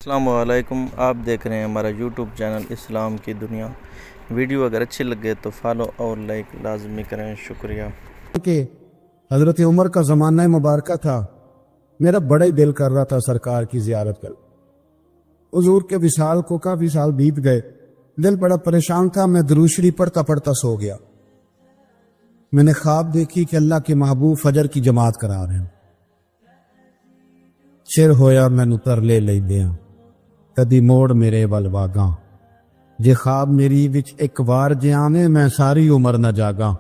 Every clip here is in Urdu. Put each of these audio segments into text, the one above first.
السلام علیکم، آپ دیکھ رہے ہیں ہمارا یوٹیوب چینل اسلام کی دنیا۔ ویڈیو اگر اچھی لگے تو فالو اور لائک لازمی کریں، شکریہ۔ کہ حضرت عمر کا زمانہ مبارکہ تھا، میرا بڑا ہی دل کر رہا تھا سرکار کی زیارت کر۔ حضور کے وصال کو کافی سال بیت گئے، دل بڑا پریشان تھا۔ میں درود شریف پڑھتا پڑھتا سو گیا۔ میں نے خواب دیکھی کہ اللہ کے محبوب فجر کی جماعت کرا رہے ہیں۔ چر ہویا مینوں ترلے لیندیاں، کدی موڑ میرے ول واگاں، جے خواب میری وچ ایک وار جے آویں میں ساری عمر نہ جاگاں۔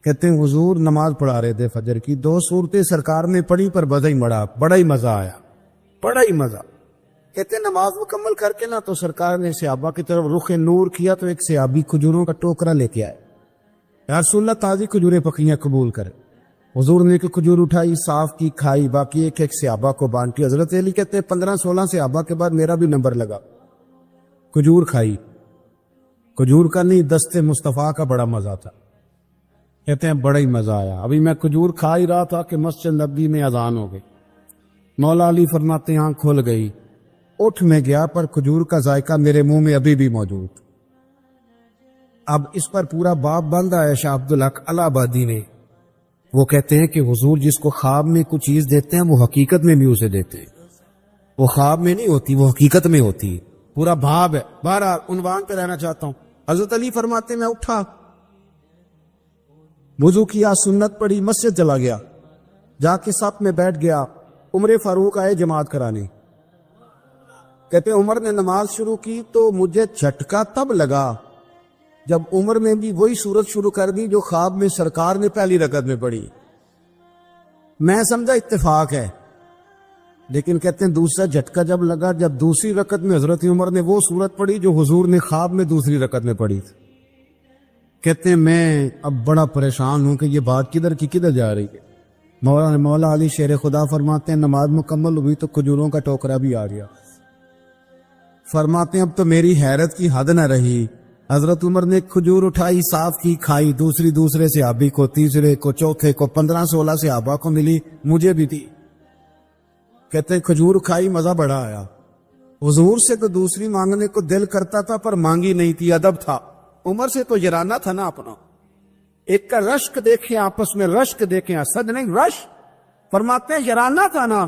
کہتے ہیں حضور نماز پڑھا رہے تھے فجر کی، دو صورتیں سرکار نے پڑھی پر بڑا ہی مزہ آیا، بڑا ہی مزہ۔ کہتے ہیں نماز مکمل کر کے تو سرکار نے صحابہ کی طرف رخ نور کیا تو ایک صحابی کھجوروں کا ٹوکرا لے کے آئے۔ یا رسول اللہ تازی کھجوریں پکیاں قبول کرے۔ حضور نے ایک کھجور اٹھائی، صاف کی، کھائی، باقی ایک صحابہ کو بانٹی۔ حضرت علی کہتے ہیں 15-16 صحابہ کے بعد میرا بھی نمبر لگا، کھجور کھائی۔ کھجور کا نہیں، دست مصطفیٰ کا بڑا مزہ تھا۔ کہتے ہیں بڑا ہی مزہ آیا۔ ابھی میں کھجور کھا ہی رہا تھا کہ مسجد نبوی میں اذان ہو گئی۔ مولا علی فرماتے ہیں آنکھ کھل گئی، اٹھ میں گیا پر کھجور کا ذائقہ میرے منہ میں ابھی بھی موجود۔ اب اس پر پورا باب بندہ ہے شاہ عبدالحق الہ آبادی نے۔ وہ کہتے ہیں کہ حضور جس کو خواب میں کچھ چیز دیتے ہیں وہ حقیقت میں بھی اسے دیتے ہیں۔ وہ خواب میں نہیں ہوتی، وہ حقیقت میں ہوتی ہے، پورا باب ہے۔ بہرحال عنوان پہ رہنا چاہتا ہوں۔ حضرت علی فرماتے ہیں میں اٹھا، وضو کیا، سنت پڑھی، مسجد چلا گیا، جا کے صف میں بیٹھ گیا۔ عمر فاروق آئے جماعت کرانے۔ کہتے ہیں عمر نے نماز شروع کی تو مجھے جھٹکا تب لگا جب عمر نے بھی وہی صورت شروع کر دی جو خواب میں سرکار نے پہلی رکعت میں پڑھی۔ میں سمجھا اتفاق ہے، لیکن کہتے ہیں دوسرا جھٹکا جب لگا جب دوسری رکعت میں حضرت عمر نے وہ صورت پڑھی جو حضور نے خواب میں دوسری رکعت میں پڑھی تھی۔ کہتے ہیں میں اب بڑا پریشان ہوں کہ یہ بات کدھر کی کدھر جا رہی ہے۔ مولا علی شیر خدا فرماتے ہیں نماز مکمل ہوئی تو کھجوروں کا ٹوکرا بھی آ گیا۔ فرماتے ہیں اب تو میری حیرت کی حد نہ رہی۔ حضرت عمر نے کھجور اٹھائی، صاف کی، کھائی، دوسرے صحابی کو، تیسرے کو، چوتھے کو، 15-16 صحابہ کو ملی، مجھے بھی تھی۔ کہتے ہیں کھجور کھائی، مزہ بڑا آیا۔ حضور سے تو دوسری مانگنے کو دل کرتا تھا پر مانگی نہیں تھی، ادب تھا۔ عمر سے تو یرانہ تھا نا اپنا۔ ایک کا رشک دیکھیں آپس میں، رشک دیکھیں، اسد نہیں، رش۔ فرماتے ہیں یرانہ تھا نا،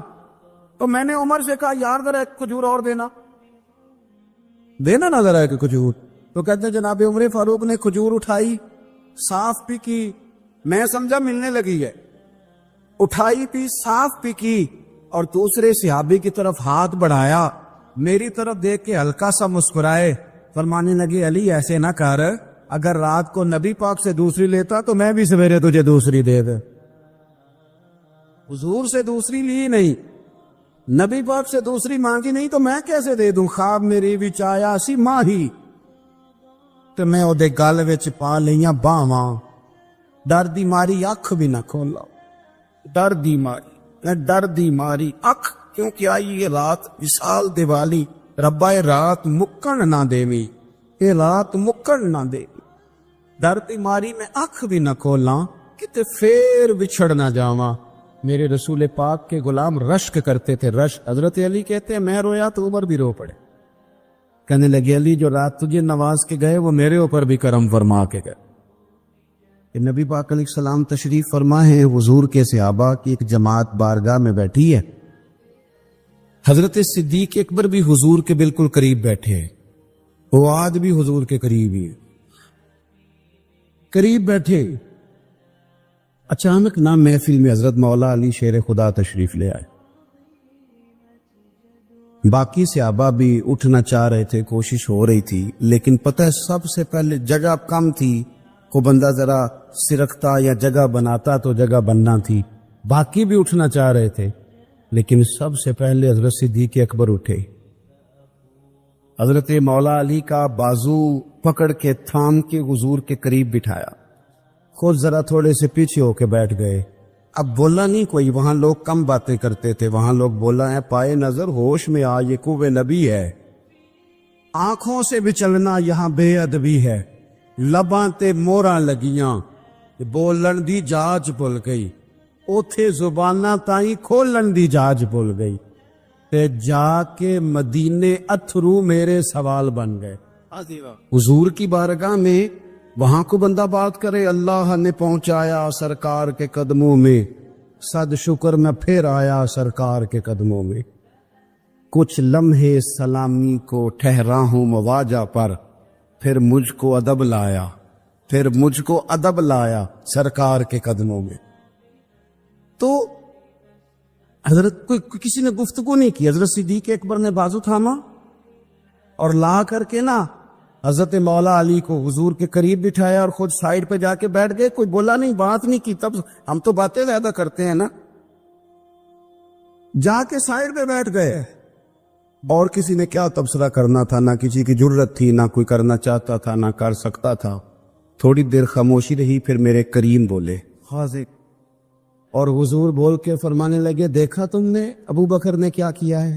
تو میں نے عمر سے کہا یار ذرا ایک کھجور اور دینا نا ذرا ایک کھجور۔ تو کہتے ہیں جناب عمر فاروق نے کھجور اٹھائی، صاف بھی کی، میں سمجھا ملنے لگی ہے، اٹھائی بھی، صاف بھی کی، اور دوسرے صحابی کی طرف ہاتھ بڑھایا، میری طرف دیکھ کے ہلکا سا مسکرائے، فرمانے لگے علی ایسے نہ کر، اگر رات کو نبی پاک سے دوسری لیتا تو میں بھی سویرے تجھے دوسری دے دے۔ حضور سے دوسری لی نہیں، نبی پاک سے دوسری مانگی نہیں تو میں کیسے دے دوں؟ خواب میری وچ آیا سی ماہی تو میں او دے گل وچ پا لیاں باواں، ڈر دی ماری اکھ بھی نہ کھولا، ڈر دی ماری اکھ، کیونکہ آئی یہ رات وصال دیوالی، ربا اے رات مکن نہ دیوی، اے رات مکن نہ دے، ڈر دی ماری میں اکھ بھی نہ کھولاں، کتے پھر بچھڑ نہ جاواں۔ میرے رسول پاک کے غلام رشک کرتے تھے، رشک۔ حضرت علی کہتے ہیں میں رویا تو عمر بھی رو پڑے، کہنے لگے علی جو رات تجھے نواز کے گئے وہ میرے اوپر بھی کرم فرما کے گئے۔ نبی پاک علیہ السلام تشریف فرما ہے، حضور کے صحابہ کی ایک جماعت بارگاہ میں بیٹھی ہے۔ حضرت صدیق اکبر بھی حضور کے بالکل قریب بیٹھے ہیں، وہ آج بھی حضور کے قریب ہی قریب بیٹھے۔ اچانک نہ محفل میں حضرت مولا علی شیر خدا تشریف لے آئے۔ باقی صحابہ بھی اٹھنا چاہ رہے تھے، کوشش ہو رہی تھی، لیکن پتہ ہے سب سے پہلے جگہ کم تھی، کو بندہ ذرا سرکتا یا جگہ بناتا تو جگہ بننا تھی۔ باقی بھی اٹھنا چاہ رہے تھے لیکن سب سے پہلے حضرت صدیق اکبر اٹھے۔ حضرت مولا علی کا بازو پکڑ کے تھام کے حضور کے قریب بٹھایا، خود ذرا تھوڑے سے پیچھے ہو کے بیٹھ گئے۔ اب بولا نہیں کوئی، وہاں لوگ کم باتیں کرتے تھے، وہاں لوگ بولا ہے پائے نظر ہوش میں آ یہ کوہ نبی ہے، آنکھوں سے بھی چلنا یہاں بے ادبی ہے، لباں تے موراں لگیاں بولن دی جاج بھول گئی، اوتھے زباناں تائیں کھولن دی جاج بھول گئی۔ تے جا کے مدینے اتھرو میرے سوال بن گئے. حضور کی بارگاہ میں وہاں کو بندہ بات کرے اللہ نے پہنچایا سرکار کے قدموں میں، صد شکر میں پھر آیا سرکار کے قدموں میں. کچھ لمحے سلامی کو ٹھہرا ہوں مواجہ پر، پھر مجھ کو ادب لایا، پھر مجھ کو ادب لایا سرکار کے قدموں میں. تو حضرت کسی نے گفتگو نہیں کی. حضرت صدیق اکبر نے بازو تھاما اور لا کر کے نا حضرت مولا علی کو حضور کے قریب بٹھایا اور خود سائیڈ پہ جا کے بیٹھ گئے. کوئی بولا نہیں، بات نہیں کی. تب ہم تو باتیں زیادہ کرتے ہیں نا. جا کے سائیڈ پہ بیٹھ گئے. اور کسی نے کیا تبصرہ کرنا تھا، نہ کسی کی جرت تھی، نہ کوئی کرنا چاہتا تھا، نہ کر سکتا تھا. تھوڑی دیر خاموشی رہی، پھر میرے کریم بولے حاضر، اور حضور بول کے فرمانے لگے دیکھا تم نے ابو بکر نے کیا کیا ہے.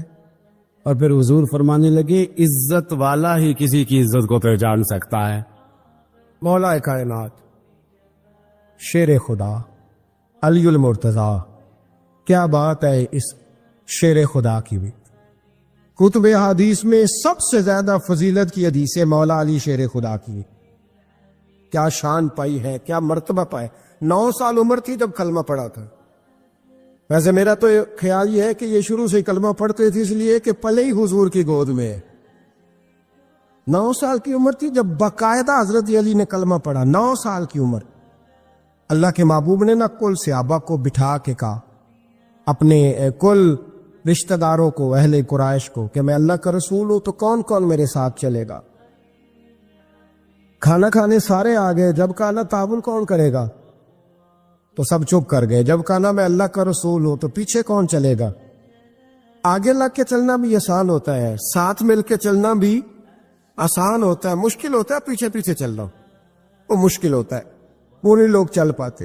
اور پھر حضور فرمانے لگے عزت والا ہی کسی کی عزت کو پہچان سکتا ہے. مولا کائنات، شیر خدا، علی المرتضی، کیا بات ہے اس شیر خدا کی بھی. کتب حدیث میں سب سے زیادہ فضیلت کی حدیث ہے مولا علی شیر خدا کی. کیا شان پائی ہے، کیا مرتبہ پائے. 9 سال عمر تھی جب کلمہ پڑھا تھا. ویسے میرا تو خیال یہ ہے کہ یہ شروع سے کلمہ پڑھتے تھے اس لیے کہ پلے ہی حضور کی گود میں. 9 سال کی عمر تھی جب باقاعدہ حضرت علی نے کلمہ پڑھا. 9 سال کی عمر. اللہ کے محبوب نے نہ کل صحابہ کو بٹھا کے کہا، اپنے کل رشتہ داروں کو، اہل قریش کو، کہ میں اللہ کا رسول ہوں تو کون کون میرے ساتھ چلے گا. کھانا کھانے سارے آ گئے. جب کہا نا تعاون کون کرے گا تو سب چپ کر گئے. جب کہا نا میں اللہ کا رسول ہوں تو پیچھے کون چلے گا. آگے لگ کے چلنا بھی آسان ہوتا ہے، ساتھ مل کے چلنا بھی آسان ہوتا ہے. مشکل ہوتا ہے پیچھے پیچھے چلنا، وہ مشکل ہوتا ہے. پورے لوگ چل پاتے.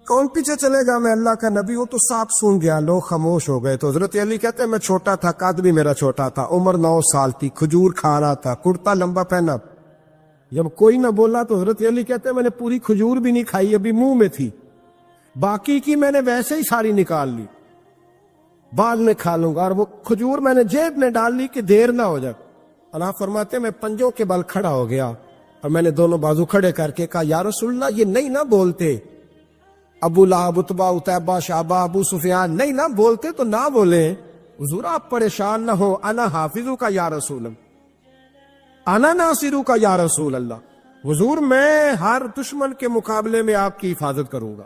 کون پیچھے چلے گا، میں اللہ کا نبی ہوں. تو سانپ سون گیا، لوگ خاموش ہو گئے. تو حضرت علی کہتے ہیں میں چھوٹا تھا، قد بھی میرا چھوٹا تھا، عمر 9 سال تھی، کھجور کھا رہا تھا، کرتا لمبا پہنا. جب کوئی نہ بولا تو حضرت علی کہتے ہیں میں نے پوری کھجور بھی نہیں کھائی، ابھی منہ میں تھی، باقی کی میں نے ویسے ہی ساری نکال لی، بعد میں کھا لوں گا. اور وہ کھجور میں نے جیب میں ڈال لی کہ دیر نہ ہو جائے. اور آپ فرماتے ہیں میں پنجوں کے بل کھڑا ہو گیا اور میں نے دونوں بازو کھڑے کر کے کہا یا رسول اللہ یہ نہیں نہ بولتے، ابو لہب، عتبہ، عتیبہ، شعبہ، ابو سفیان نہیں نہ بولتے تو نہ بولیں. حضور آپ پریشان نہ ہو، انا حافظو کا یا رسول اللہ، انا ناصرو کا یا رسول اللہ. حضور میں ہر دشمن کے مقابلے میں آپ کی حفاظت کروں گا،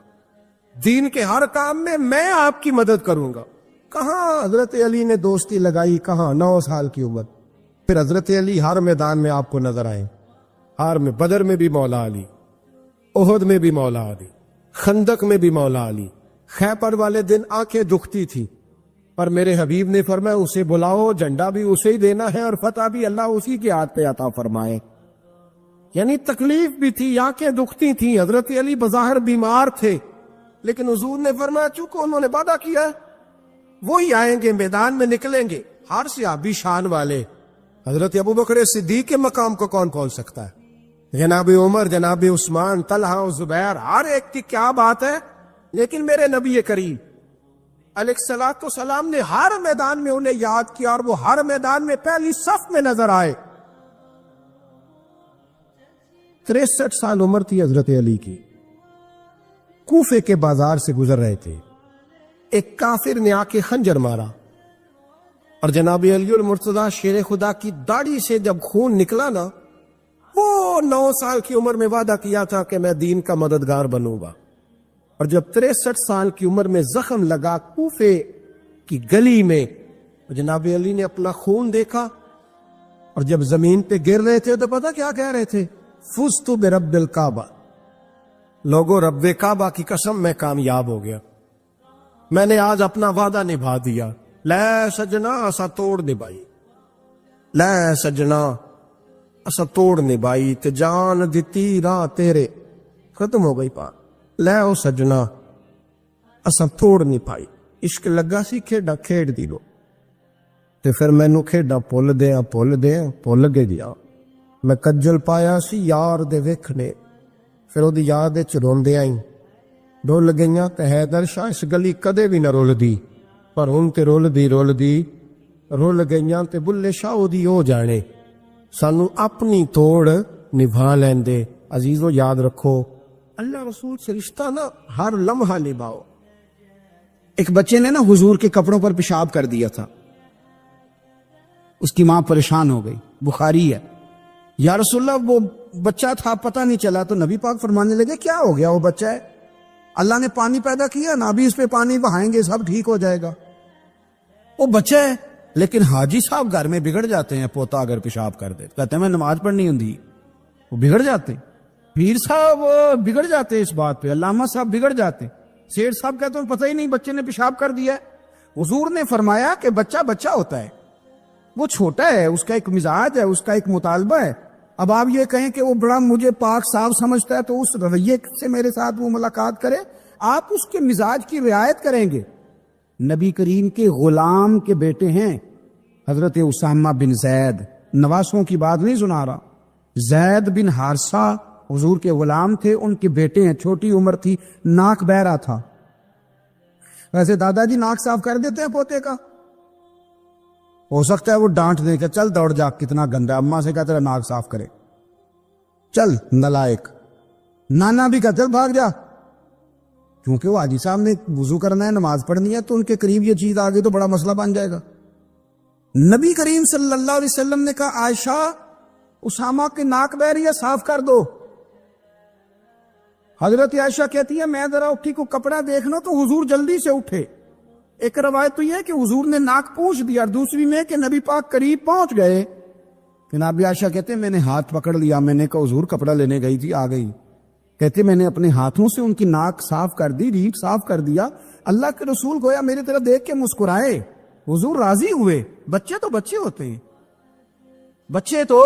دین کے ہر کام میں آپ کی مدد کروں گا. کہاں حضرت علی نے دوستی لگائی، کہاں 9 سال کی عمر. پھر حضرت علی ہر میدان میں آپ کو نظر آئے. ہر میں، بدر میں بھی مولا علی، احد میں بھی مولا علی، خندق میں بھی مولا علی. خیبر والے دن آنکھیں دکھتی تھی، پر میرے حبیب نے فرمایا اسے بلاؤ، جھنڈا بھی اسے ہی دینا ہے اور فتح بھی اللہ اسی کے ہاتھ پہ عطا فرمائے. یعنی تکلیف بھی تھی، آنکھیں دکھتی تھیں. حضرت علی بظاہر بیمار تھے، لیکن حضور نے فرمایا چونکہ انہوں نے وعدہ کیا ہے وہی آئیں گے، میدان میں نکلیں گے. ہر صحابی شان والے. حضرت ابوبکر صدیق کے مقام کو کون پہنچ سکتا ہے؟ جناب عمر، جناب عثمان، طلحہ و زبیر، ہر ایک کی کیا بات ہے. لیکن میرے نبی کریم علیہ الصلوۃ والسلام نے ہر میدان میں انہیں یاد کیا اور وہ ہر میدان میں پہلی صف میں نظر آئے. 63 سال عمر تھی حضرت علی کی. کوفے کے بازار سے گزر رہے تھے، ایک کافر نے آ کے خنجر مارا اور جناب علی المرتضی شیر خدا کی داڑھی سے جب خون نکلا نا، وہ 9 سال کی عمر میں وعدہ کیا تھا کہ میں دین کا مددگار بنوں گا. اور جب 63 سال کی عمر میں زخم لگا کوفے کی گلی میں، جناب علی نے اپنا خون دیکھا اور جب زمین پہ گر رہے تھے تو پتہ کیا کہہ رہے تھے؟ فزت برب الکعبہ، لوگو رب کعبہ کی قسم میں کامیاب ہو گیا، میں نے آج اپنا وعدہ نبھا دیا. لے سجنا اسا توڑ نبھائی، لے سجنا اسا توڑ نبھائی تے جان دتی راہ تیرے. ختم ہو گئی بات. لے او سجنا اسا توڑ نہیں پائی. عشق لگا سی کھیڈا کھیڈ دی لو تے پھر مینوں کھیڈا بھول گیا. میں کجل پایا سی یار دے ویکھنے، پھر او دی یاد وچ روندے آئی. ڈول گئیاں تے حیدر شاہ اس گلی کدے بھی نہ رول دی. پر ہن تے رول دی رول گئیاں تے بلے شاہ دی ہو جانے. سانو اپنی توڑ نبھا لیندے. عزیزو یاد رکھو اللہ رسول سے رشتہ نا ہر لمحہ نبھاؤ. ایک بچے نے نا حضور کے کپڑوں پر پیشاب کر دیا تھا. اس کی ماں پریشان ہو گئی. بخاری ہے. یا رسول اللہ وہ بچہ تھا پتہ نہیں چلا. تو نبی پاک فرمانے لگے کیا ہو گیا, وہ بچہ ہے, اللہ نے پانی پیدا کیا نا, ابھی اس پہ پانی بہائیں گے سب ٹھیک ہو جائے گا. وہ بچہ ہے. لیکن حاجی صاحب گھر میں بگڑ جاتے ہیں, پوتا اگر پیشاب کر دے کہتے ہیں میں نماز پڑھنی ہوں, وہ بگڑ جاتے ہیں. پیر صاحب بگڑ جاتے ہیں اس بات پہ, علامہ صاحب بگڑ جاتے ہیں, سیٹھ صاحب کہتے ہیں پتہ ہی نہیں بچے نے پیشاب کر دیا ہے. حضور نے فرمایا کہ بچہ بچہ ہوتا ہے, وہ چھوٹا ہے, اس کا ایک مزاج ہے, اس کا ایک مطالبہ ہے. اب آپ یہ کہیں کہ وہ بڑا مجھے پاک صاف سمجھتا ہے تو اس رویے سے میرے ساتھ وہ ملاقات کرے, آپ اس کے مزاج کی رعایت کریں گے. نبی کریم کے غلام کے بیٹے ہیں حضرت اسامہ بن زید, نواسوں کی بات نہیں سنا رہا. زید بن حارثہ حضور کے غلام تھے, ان کے بیٹے ہیں. چھوٹی عمر تھی, ناک بہ رہا تھا. ویسے دادا جی ناک صاف کر دیتے ہیں پوتے کا, ہو سکتا ہے وہ ڈانٹ دے کہ چل دوڑ جا کتنا گندا, اماں سے کہتا ہے ناک صاف کرے, چل نلائق. نانا بھی کہتے ہیں بھاگ جا, کیونکہ وہ حاجی صاحب نے وضو کرنا ہے, نماز پڑھنی ہے, تو ان کے قریب یہ چیز آ گئی تو بڑا مسئلہ بن جائے گا. نبی کریم صلی اللہ علیہ وسلم نے کہا عائشہ اسامہ کے ناک بہ رہی ہے, صاف کر دو. حضرت عائشہ کہتی ہے میں ذرا اٹھی کو کپڑا دیکھنا تو حضور جلدی سے اٹھے. ایک روایت تو یہ ہے کہ حضور نے ناک پوچھ دیا, اور دوسری میں کہ نبی پاک قریب پہنچ گئے. جناب عائشہ کہتے ہیں میں نے ہاتھ پکڑ لیا, میں نے کہا حضور کپڑا لینے گئی تھی, آ گئی. کہتے میں نے اپنے ہاتھوں سے ان کی ناک صاف کر دی, ریٹ صاف کر دیا. اللہ کے رسول گویا میرے طرف دیکھ کے مسکرائے, حضور راضی ہوئے. بچے تو بچے ہوتے ہیں, بچے تو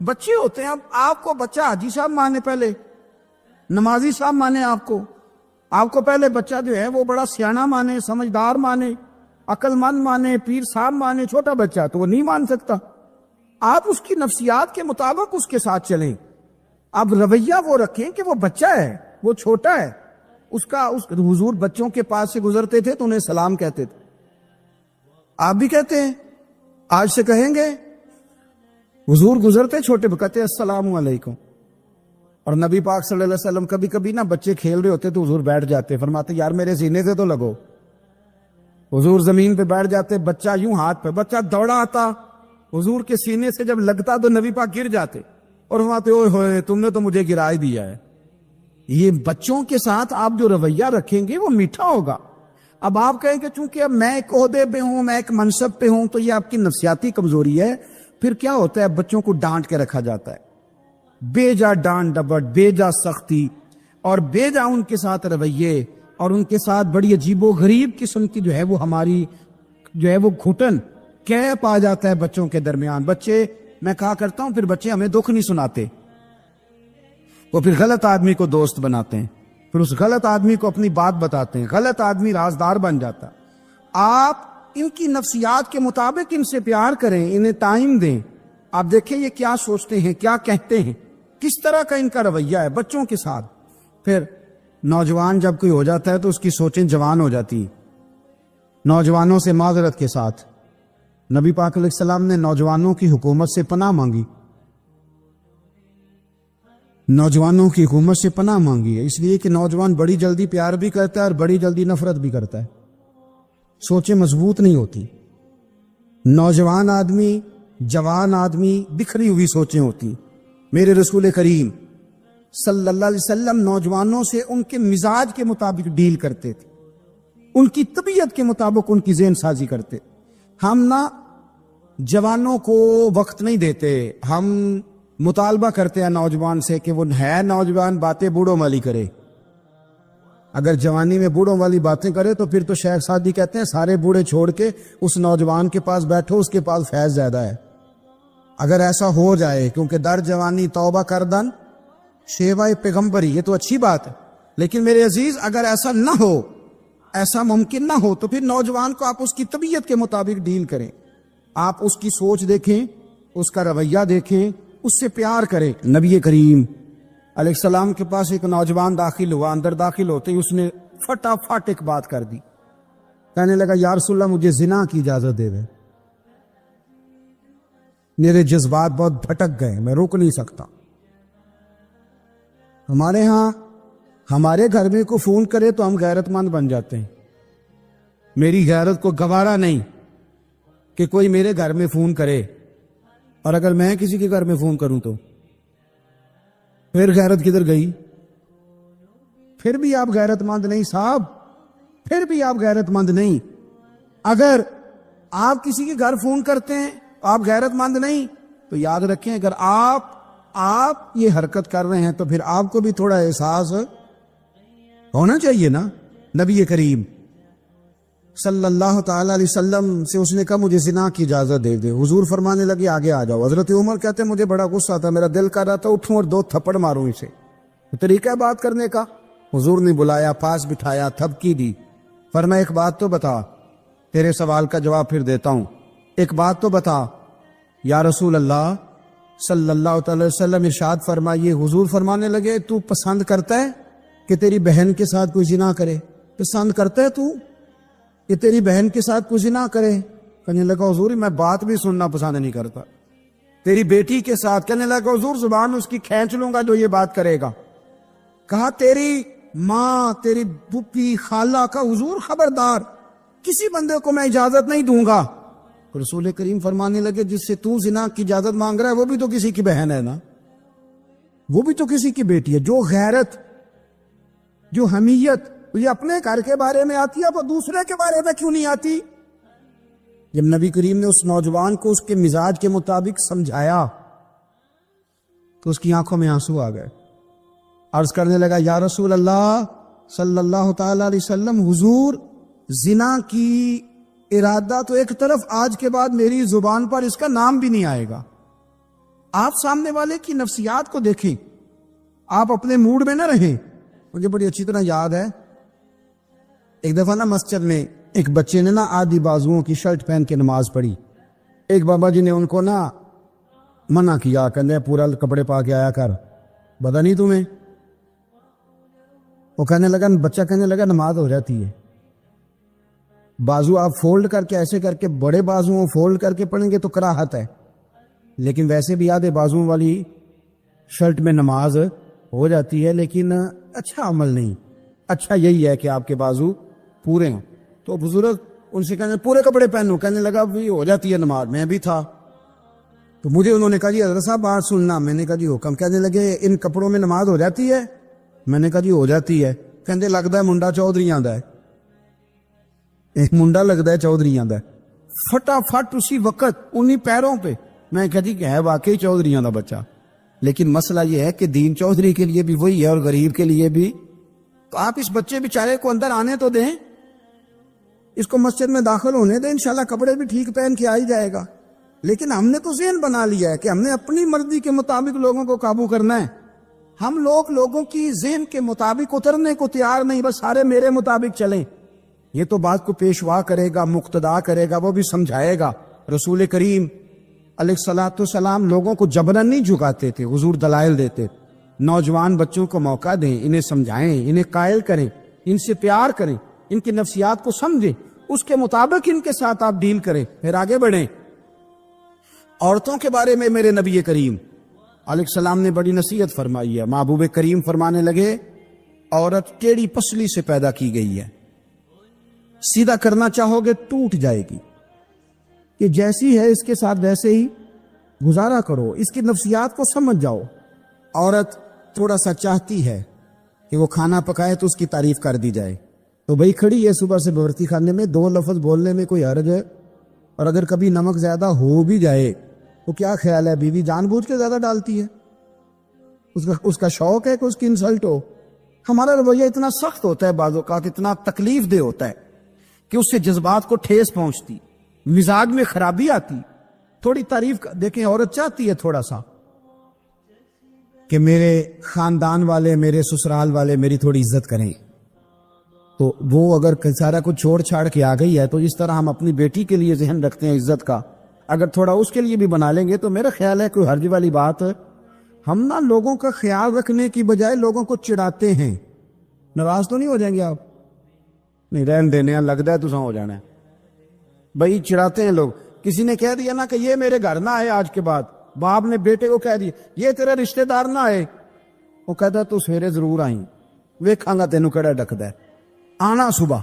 بچے ہوتے ہیں. اب آپ کو بچہ حاجی صاحب مانے, پہلے نمازی صاحب مانے, آپ کو پہلے بچہ جو ہے وہ بڑا سیانہ مانے, سمجھدار مانے, عقل مند مانے, پیر صاحب مانے. چھوٹا بچہ تو وہ نہیں مان سکتا. آپ اس کی نفسیات کے مطابق اس کے ساتھ چلیں. اب رویہ وہ رکھیں کہ وہ بچہ ہے, وہ چھوٹا ہے. حضور بچوں کے پاس سے گزرتے تھے تو انہیں سلام کہتے تھے. آپ بھی کہتے ہیں, آج سے کہیں گے. حضور گزرتے چھوٹے کہتے السلام علیکم. اور نبی پاک صلی اللہ علیہ وسلم کبھی کبھی نا بچے کھیل رہے ہوتے تو حضور بیٹھ جاتے, فرماتے یار میرے سینے سے تو لگو. حضور زمین پہ بیٹھ جاتے, بچہ یوں ہاتھ پہ, بچہ دوڑا آتا, حضور کے سینے سے جب لگتا تو نبی پاک گر جاتے اور فرماتے اوئے ہوئے تم نے تو مجھے گرا ہی دیا ہے. یہ بچوں کے ساتھ آپ جو رویہ رکھیں گے وہ میٹھا ہوگا. اب آپ کہیں کہ چونکہ اب میں ایک عہدے پہ ہوں, میں ایک منصب پہ ہوں, تو یہ آپ کی نفسیاتی کمزوری ہے. پھر کیا ہوتا ہے, بچوں کو ڈانٹ کے رکھا جاتا ہے, بے جا ڈانٹ ڈپٹ, بے جا سختی, اور بے جا ان کے ساتھ رویے, اور ان کے ساتھ بڑی عجیب و غریب قسم کی جو ہے وہ ہماری جو ہے وہ گھٹن کیپ آ جاتا ہے بچوں کے درمیان. بچے, میں کہا کرتا ہوں, پھر بچے ہمیں دکھ نہیں سناتے, وہ پھر غلط آدمی کو دوست بناتے ہیں, پھر اس غلط آدمی کو اپنی بات بتاتے ہیں, غلط آدمی رازدار بن جاتا. آپ ان کی نفسیات کے مطابق ان سے پیار کریں, انہیں ٹائم دیں. آپ دیکھیں یہ کیا سوچتے ہیں, کیا کہتے ہیں, کس طرح کا ان کا رویہ ہے بچوں کے ساتھ. پھر نوجوان جب کوئی ہو جاتا ہے تو اس کی سوچیں جوان ہو جاتی ہیں. نوجوانوں سے معذرت کے ساتھ نبی پاک علیہ السلام نے نوجوانوں کی حکومت سے پناہ مانگی, نوجوانوں کی حکومت سے پناہ مانگی ہے, اس لیے کہ نوجوان بڑی جلدی پیار بھی کرتا ہے اور بڑی جلدی نفرت بھی کرتا ہے. سوچیں مضبوط نہیں ہوتی. نوجوان آدمی, جوان آدمی, بکھری ہوئی سوچیں ہوتی. میرے رسول کریم صلی اللہ علیہ وسلم نوجوانوں سے ان کے مزاج کے مطابق ڈیل کرتے تھے, ان کی طبیعت کے مطابق ان کی ذہن سازی کرتے. ہم نہ جوانوں کو وقت نہیں دیتے, ہم مطالبہ کرتے ہیں نوجوان سے کہ وہ ہے نوجوان, باتیں بوڑھوں والی کرے. اگر جوانی میں بوڑھوں والی باتیں کرے تو پھر تو شیخ سعدی کہتے ہیں سارے بوڑھے چھوڑ کے اس نوجوان کے پاس بیٹھو, اس کے پاس فیض زیادہ ہے. اگر ایسا ہو جائے, کیونکہ در جوانی توبہ کردن شیوائے پیغمبری, یہ تو اچھی بات ہے, لیکن میرے عزیز اگر ایسا نہ ہو, ایسا ممکن نہ ہو, تو پھر نوجوان کو آپ اس کی طبیعت کے مطابق ڈیل کریں. آپ اس کی سوچ دیکھیں, اس کا رویہ دیکھیں, اس سے پیار کریں. نبی کریم علیہ السلام کے پاس ایک نوجوان داخل ہوا, اندر داخل ہوتے ہی اس نے فٹافٹ ایک بات کر دی. کہنے لگا یا رسول اللہ مجھے زنا کی اجازت دے دیں، میرے جذبات بہت بھٹک گئے، میں روک نہیں سکتا۔ ہمارے ہاں ہمارے گھر میں کو فون کرے تو ہم غیرت مند بن جاتے ہیں، میری غیرت کو گوارا نہیں کہ کوئی میرے گھر میں فون کرے، اور اگر میں کسی کے گھر میں فون کروں تو پھر غیرت کدھر گئی؟ پھر بھی آپ غیرت مند نہیں صاحب، پھر بھی آپ غیرت مند نہیں۔ اگر آپ کسی کے گھر فون کرتے ہیں آپ غیرت مند نہیں، تو یاد رکھیں اگر آپ یہ حرکت کر رہے ہیں تو پھر آپ کو بھی تھوڑا احساس ہونا چاہیے نا۔ نبی کریم صلی اللہ تعالی علیہ وسلم سے اس نے کہا مجھے زنا کی اجازت دے دے، حضور فرمانے لگے آگے آ جاؤ۔ حضرت عمر کہتے ہیں مجھے بڑا غصہ تھا، میرا دل کر رہا تھا اٹھوں اور 2 تھپڑ ماروں اسے، طریقہ ہے بات کرنے کا۔ حضور نے بلایا، پاس بٹھایا، تھپکی دی، فرمایا ایک بات تو بتا، تیرے سوال کا جواب پھر دیتا ہوں، ایک بات تو بتا۔ یا رسول اللہ صلی اللہ تعالی وسلم ارشاد فرمائیے، حضور فرمانے لگے تو پسند کرتا ہے کہ تیری بہن کے ساتھ کوئی زنا کرے؟ پسند کرتا ہے تو کہ تیری بہن کے ساتھ کوئی زنا کرے؟ کہنے لگا حضور میں بات بھی سننا پسند نہیں کرتا۔ تیری بیٹی کے ساتھ؟ کہنے لگا حضور زبان اس کی کھینچ لوں گا جو یہ بات کرے گا۔ کہا تیری ماں، تیری پھوپھی، خالہ کا؟ حضور خبردار کسی بندے کو میں اجازت نہیں دوں گا۔ رسول کریم فرمانے لگے جس سے تو زنا کی اجازت مانگ رہا ہے وہ بھی تو کسی کی بہن ہے نا، وہ بھی تو کسی کی بیٹی ہے۔ جو غیرت، جو حمیت یہ اپنے گھر کے بارے میں آتی ہے وہ دوسرے کے بارے میں کیوں نہیں آتی؟ جب نبی کریم نے اس نوجوان کو اس کے مزاج کے مطابق سمجھایا تو اس کی آنکھوں میں آنسو آ گئے۔ عرض کرنے لگا یا رسول اللہ صلی اللہ تعالی علیہ وسلم، حضور زنا کی ارادہ تو ایک طرف، آج کے بعد میری زبان پر اس کا نام بھی نہیں آئے گا۔ آپ سامنے والے کی نفسیات کو دیکھیں، آپ اپنے موڈ میں نہ رہیں۔ مجھے بڑی اچھی طرح یاد ہے ایک دفعہ نا مسجد میں ایک بچے نے نا آدھی بازوؤں کی شرٹ پہن کے نماز پڑھی، ایک بابا جی نے ان کو نا منع کیا، کہنے پورا کپڑے پا کے آیا کر، پتہ نہیں تمہیں؟ وہ کہنے لگا، بچہ کہنے لگا نماز ہو جاتی ہے، بازو آپ فولڈ کر کے ایسے کر کے بڑے بازوؤں فولڈ کر کے پڑھیں گے تو کراہت ہے، لیکن ویسے بھی آدھے بازوؤں والی شرٹ میں نماز ہو جاتی ہے، لیکن اچھا عمل نہیں، اچھا یہی ہے کہ آپ کے بازو پورے ہوں۔ تو بزرگ ان سے کہنے پورے کپڑے پہنو، کہنے لگا بھی ہو جاتی ہے نماز، میں بھی تھا تو مجھے انہوں نے کہا جی حضرت صاحب بات سننا، میں نے کہا جی حکم۔ کہنے لگے ان کپڑوں میں نماز ہو جاتی ہے؟ میں نے کہا جی ہو جاتی ہے۔ کہنے لگتا ہے منڈا چودھری آندا ہے، ایک منڈا لگتا ہے چودھری آندا ہے، فٹافٹ اسی وقت انہی پیروں پہ۔ میں کہا جی کہ ہے واقعی چودھریاں دا بچہ، لیکن مسئلہ یہ ہے کہ دین چودھری کے لیے بھی وہی ہے اور غریب کے لیے بھی، تو آپ اس بچے بیچارے کو اندر آنے تو دیں، اس کو مسجد میں داخل ہونے دیں، انشاءاللہ کپڑے بھی ٹھیک پہن کے آ ہی جائے گا۔ لیکن ہم نے تو ذہن بنا لیا ہے کہ ہم نے اپنی مرضی کے مطابق لوگوں کو قابو کرنا ہے، ہم لوگوں کی ذہن کے مطابق اترنے کو تیار نہیں، بس سارے میرے مطابق چلیں۔ یہ تو بات کو پیشوا کرے گا، مقتدا کرے گا، وہ بھی سمجھائے گا۔ رسول کریم علیہ الصلوۃ والسلام لوگوں کو جبرن نہیں جھکاتے تھے، حضور دلائل دیتے۔ نوجوان بچوں کو موقع دیں، انہیں سمجھائیں، انہیں قائل کریں، ان سے پیار کریں، ان کی نفسیات کو سمجھیں، اس کے مطابق ان کے ساتھ آپ ڈیل کریں، پھر آگے بڑھیں۔ عورتوں کے بارے میں میرے نبی کریم علیہ السلام نے بڑی نصیحت فرمائی ہے۔ محبوب کریم فرمانے لگے عورت ٹیڑھی پسلی سے پیدا کی گئی ہے، سیدھا کرنا چاہو گے ٹوٹ جائے گی، کہ جیسی ہے اس کے ساتھ ویسے ہی گزارا کرو، اس کی نفسیات کو سمجھ جاؤ۔ عورت تھوڑا سا چاہتی ہے کہ وہ کھانا پکائے تو اس کی تعریف کر دی جائے، تو بھئی کھڑی ہے صبح سے بورتی خانے میں، 2 لفظ بولنے میں کوئی حرج ہے؟ اور اگر کبھی نمک زیادہ ہو بھی جائے تو کیا خیال ہے، بیوی جان بوجھ کے زیادہ ڈالتی ہے؟ اس کا شوق ہے کہ اس کی انسلٹ ہو؟ ہمارا رویہ اتنا سخت ہوتا ہے، بعض اوقات اتنا تکلیف دہ ہوتا ہے کہ اس سے جذبات کو ٹھیس پہنچتی، مزاج میں خرابی آتی۔ تھوڑی تعریف دیکھیں، عورت چاہتی ہے تھوڑا سا کہ میرے خاندان والے، میرے سسرال والے میری تھوڑی عزت کریں، تو وہ اگر سارا کچھ چھوڑ چھاڑ کے آ گئی ہے تو اس طرح ہم اپنی بیٹی کے لیے ذہن رکھتے ہیں عزت کا، اگر تھوڑا اس کے لیے بھی بنا لیں گے تو میرا خیال ہے کوئی حرج والی بات۔ ہم نہ لوگوں کا خیال رکھنے کی بجائے لوگوں کو چڑھاتے ہیں۔ ناراض تو نہیں ہو جائیں گے آپ؟ نہیں رہن دینے لگتا ہے تو ہو جانا ہے بھائی چڑھاتے ہیں لوگ کسی نے کہہ دیا نا کہ یہ میرے گھر نہ آئے آج کے بعد باپ نے بیٹے کو کہہ دیا یہ تیرے رشتہ دار نہ آئے وہ کہتا تو سویرے ضرور آئی ویکھاں گا تینوں کیڑا ڈکدا ہے آنا صبح